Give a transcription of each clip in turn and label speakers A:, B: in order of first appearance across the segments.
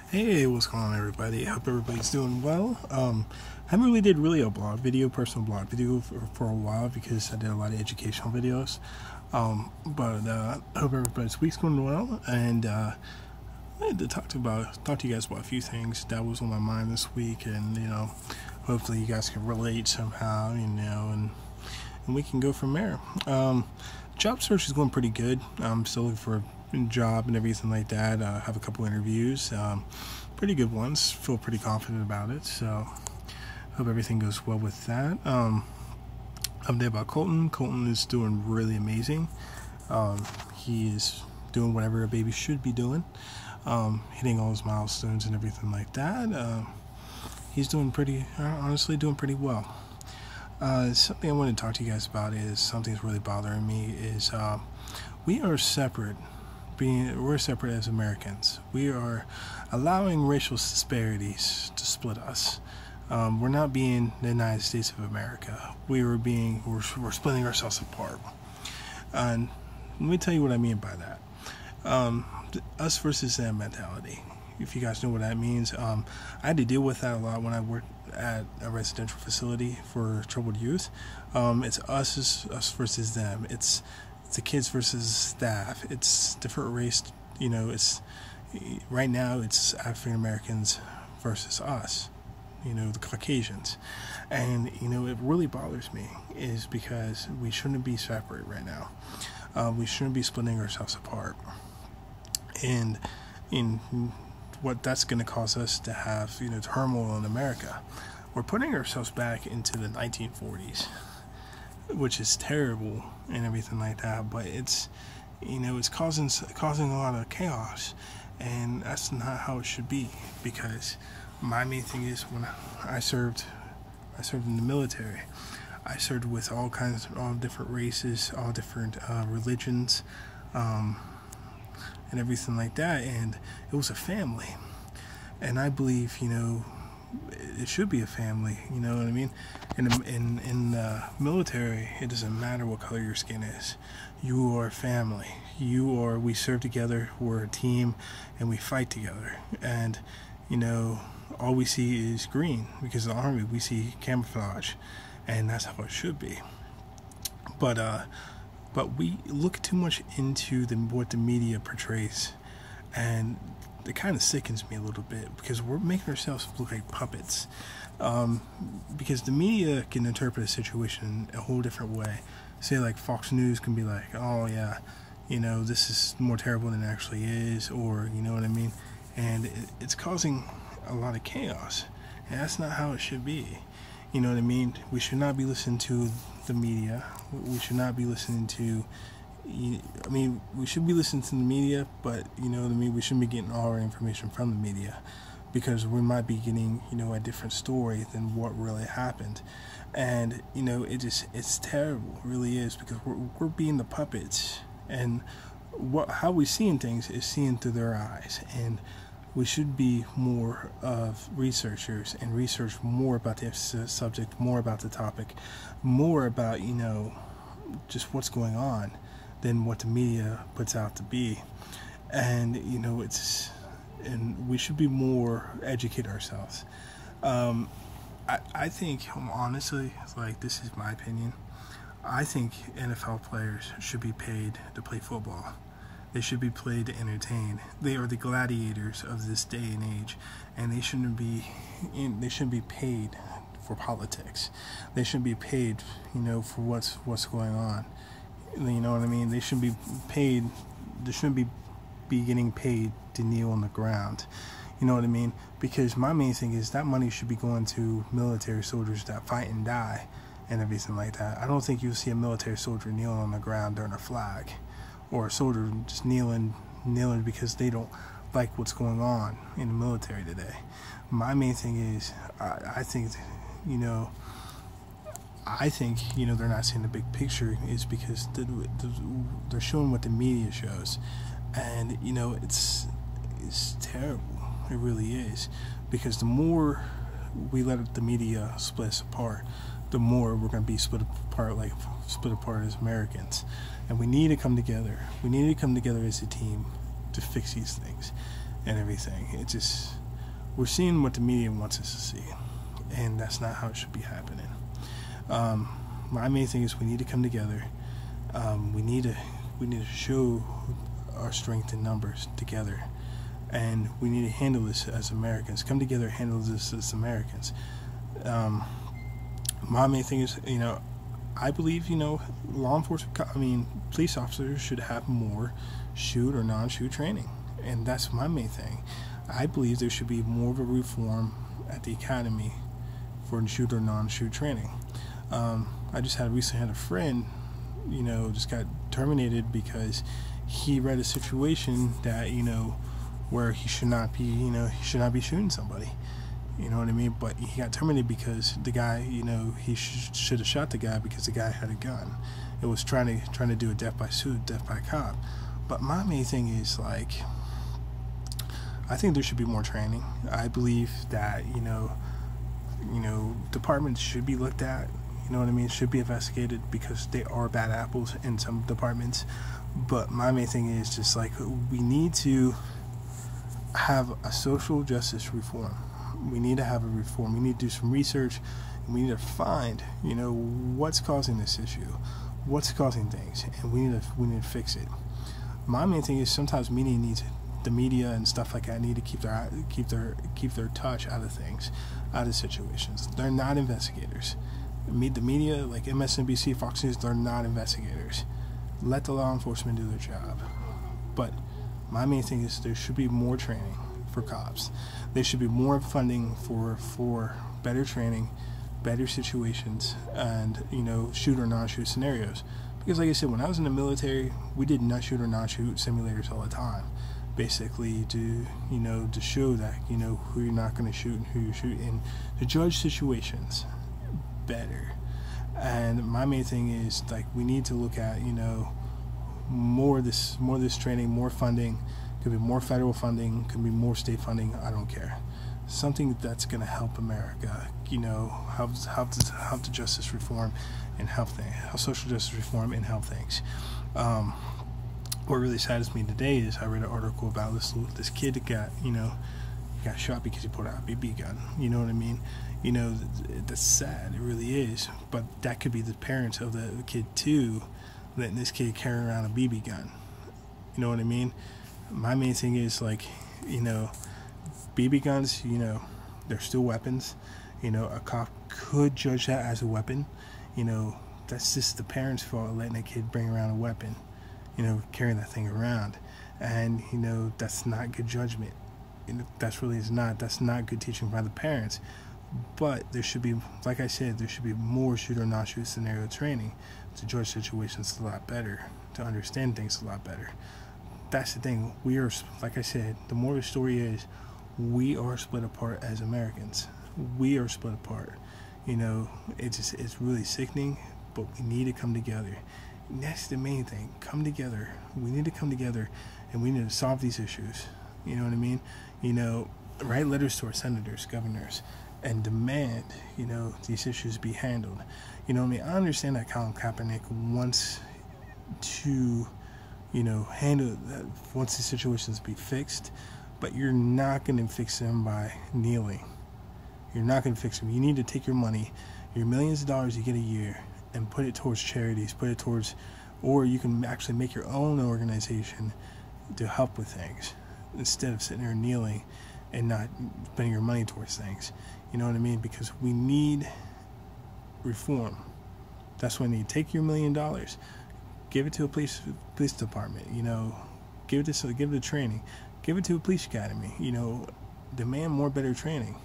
A: Hey, what's going on, everybody? I hope everybody's doing well. Haven't really did a personal blog video for a while because I did a lot of educational videos. But I hope everybody's week's going well, and I had to talk to you guys about a few things that was on my mind this week, and hopefully you guys can relate somehow, and we can go from there. Job search is going pretty good. I'm still looking for a job and everything like that. I have a couple interviews, pretty good ones. Feel pretty confident about it, so hope everything goes well with that. Update about Colton. Colton is doing really amazing. He is doing whatever a baby should be doing, hitting all his milestones and everything like that. He's doing honestly doing pretty well. Something I want to talk to you guys about is something that's really bothering me is we are separate. We're separate as Americans. We are allowing racial disparities to split us. We're not being the United States of America. We're splitting ourselves apart. And let me tell you what I mean by that. Us versus them mentality. If you guys know what that means, I had to deal with that a lot when I worked at a residential facility for troubled youth. It's us versus them. It's the kids versus staff. It's different race. It's right now it's African Americans versus us. The Caucasians, and it really bothers me is because we shouldn't be separate right now. We shouldn't be splitting ourselves apart, and in what that's going to cause us to have turmoil in America. We're putting ourselves back into the 1940s, which is terrible and everything like that, but it's it's causing a lot of chaos, and that's not how it should be. Because my main thing is, when I served in the military, I served with all different races, all different religions, and everything like that, and it was a family. And I believe it should be a family. You know what I mean? In the military, it doesn't matter what color your skin is. You are family. We serve together. We're a team, and we fight together. And all we see is green, because in the Army we see camouflage, and that's how it should be. But we look too much into what the media portrays, and it kind of sickens me a little bit, because we're making ourselves look like puppets. Because the media can interpret a situation a whole different way. Say, like, Fox News can be like, oh yeah, this is more terrible than it actually is, or you know what I mean? And it's causing a lot of chaos, and that's not how it should be. You know what I mean? We should not be listening to the media. We should not be listening to, we should be listening to the media, but you know what I mean, we shouldn't be getting all our information from the media, because we might be getting a different story than what really happened. And it's terrible. It really is, because we're being the puppets, and how we're seeing things is seeing through their eyes. And we should be more of researchers and research more about the subject, more about the topic, more about just what's going on, than what the media puts out to be. And and we should be more educate ourselves. I think, honestly, like, this is my opinion, I think NFL players should be paid to play football. They should be played to entertain. They are the gladiators of this day and age, and they shouldn't be paid for politics. They shouldn't be paid, for what's going on. You know what I mean? They shouldn't be paid. They shouldn't be getting paid to kneel on the ground. You know what I mean? Because my main thing is that money should be going to military soldiers that fight and die and everything like that. I don't think you'll see a military soldier kneeling on the ground during a flag, or a soldier just kneeling because they don't like what's going on in the military today. My main thing is, I think they're not seeing the big picture, is because they're showing what the media shows, and it's terrible. It really is, because the more we let the media split us apart, the more we're going to be split apart as Americans. And we need to come together. We need to come together as a team to fix these things. and everything. It just, we're seeing what the media wants us to see, and that's not how it should be happening. My main thing is we need to come together. We need to show our strength in numbers together, and we need to handle this as Americans. Come together, handle this as Americans. My main thing is, I believe, law enforcement, police officers should have more shoot or non-shoot training, and that's my main thing. I believe there should be more of a reform at the academy for shoot or non-shoot training. I just recently had a friend, just got terminated because he read a situation that, where he should not be, he should not be shooting somebody. You know what I mean? But he got terminated because the guy, he should have shot the guy because the guy had a gun. It was trying to do a death by suit, death by cop. But my main thing is, like, I think there should be more training. I believe that, departments should be looked at. You know what I mean? Should be investigated because they are bad apples in some departments. But my main thing is just like we need to have a social justice reform. We need to have a reform. We need to do some research, and we need to find, what's causing this issue, what's causing things, and we need to fix it. My main thing is sometimes the media and stuff like that need to keep their touch out of things, out of situations. They're not investigators. The media, like MSNBC, Fox News, they're not investigators. Let the law enforcement do their job. But my main thing is there should be more training for cops. There should be more funding for better training, better situations, and shoot or non-shoot scenarios. Because like I said, when I was in the military, we did not shoot or non-shoot simulators all the time, basically to show that who you're not going to shoot and who you shoot, and to judge situations better. And my main thing is, like, we need to look at more of this training, more funding. Could be more federal funding, could be more state funding. I don't care. Something that's going to help America. Help the justice reform and help things. Help social justice reform and help things. What really saddens me today is I read an article about this kid that got shot because he pulled out a BB gun. You know what I mean? That's sad. It really is. But that could be the parents of the kid too, letting this kid carry around a BB gun. You know what I mean? My main thing is, like, BB guns, they're still weapons. A cop could judge that as a weapon. That's just the parents' fault letting a kid bring around a weapon, carrying that thing around. And, that's not good judgment. That's not good teaching by the parents. But there should be, like I said, there should be more shoot or not shoot scenario training to judge situations a lot better, to understand things a lot better. That's the thing. We are, like I said, the more the story is, we are split apart as Americans. We are split apart. It's really sickening, but we need to come together. And that's the main thing. Come together. We need to come together, and we need to solve these issues. You know what I mean? Write letters to our senators, governors, and demand, these issues be handled. I understand that Colin Kaepernick wants to handle that once the situations be fixed, but you're not going to fix them by kneeling. You're not going to fix them. You need to take your money, your millions of dollars you get a year, and put it towards charities, or you can actually make your own organization to help with things instead of sitting there kneeling and not spending your money towards things. You know what I mean? Because we need reform. That's what we need. Take your $1 million. Give it to a police department, give it training, give it to a police academy, demand more better training,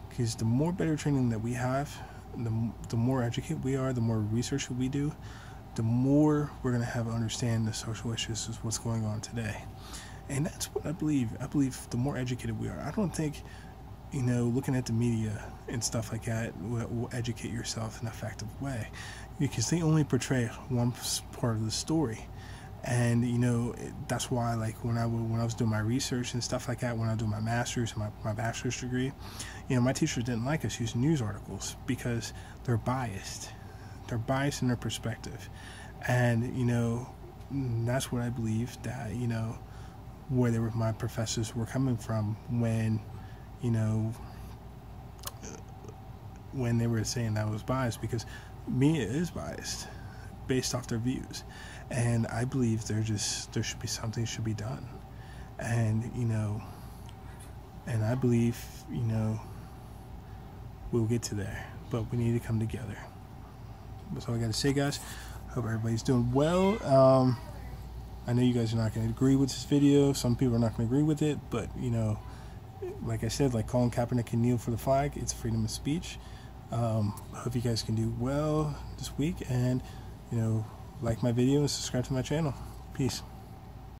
A: because the more better training that we have, the more educated we are, the more research we do, the more we're going to have to understand the social issues of what's going on today. And that's what I believe. I believe the more educated we are. I don't think, looking at the media and stuff like that will educate yourself in an effective way, because they only portray one part of the story. And that's why, like, when I was doing my research and stuff like that, when I was doing my master's and my bachelor's degree, my teachers didn't like us using news articles because they're biased. They're biased in their perspective. And that's what I believe, that where my professors were coming from when, you know, when they were saying that I was biased, because media is biased based off their views, and I believe there should be something should be done, and you know, and I believe, you know, we'll get to there, but we need to come together. That's all I got to say, guys. Hope everybody's doing well. I know you guys are not going to agree with this video. Some people are not going to agree with it, but you know, like I said, like Colin Kaepernick can kneel for the flag. It's freedom of speech. Hope you guys can do well this week, and you know, like my video and subscribe to my channel. Peace.